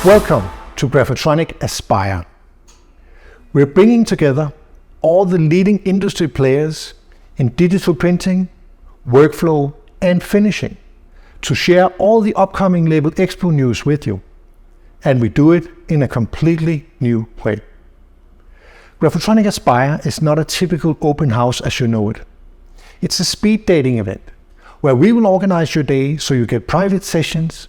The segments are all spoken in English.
Welcome to Grafotronic ASPIRE. We're bringing together all the leading industry players in digital printing, workflow and finishing to share all the upcoming Label Expo news with you. And we do it in a completely new way. Grafotronic ASPIRE is not a typical open house as you know it. It's a speed dating event where we will organize your day so you get private sessions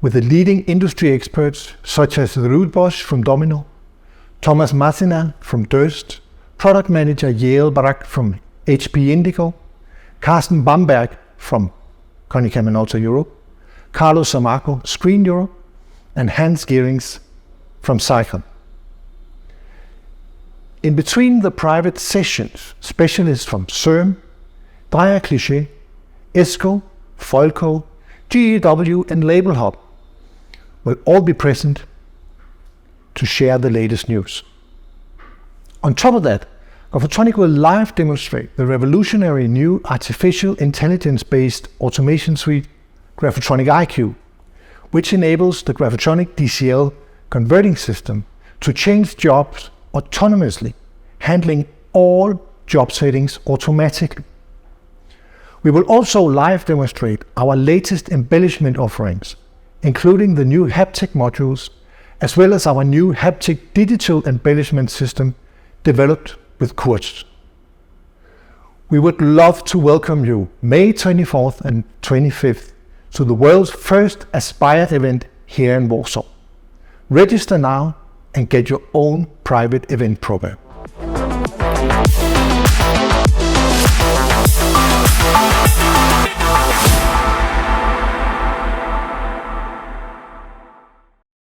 with the leading industry experts such as Ruud Bosch from Domino, Thomas Martina from Durst, product manager Yael Barak from HP Indigo, Carsten Bamberg from Konica Minolta Europe, Carlos Samarco Screen Europe, and Hans Geerings from CERM. In between the private sessions, specialists from CERM, Dreyer Kliche, ESKO, Foilco, GEW and LabelHub will all be present to share the latest news. On top of that, Grafotronic will live demonstrate the revolutionary new artificial intelligence-based automation suite, Grafotronic IQ, which enables the Grafotronic DCL converting system to change jobs autonomously, handling all job settings automatically. We will also live demonstrate our latest embellishment offerings, including the new haptic modules, as well as our new haptic digital embellishment system developed with Kurz. We would love to welcome you May 24th and 25th to the world's first ASPIRE event here in Warsaw. Register now and get your own private event program.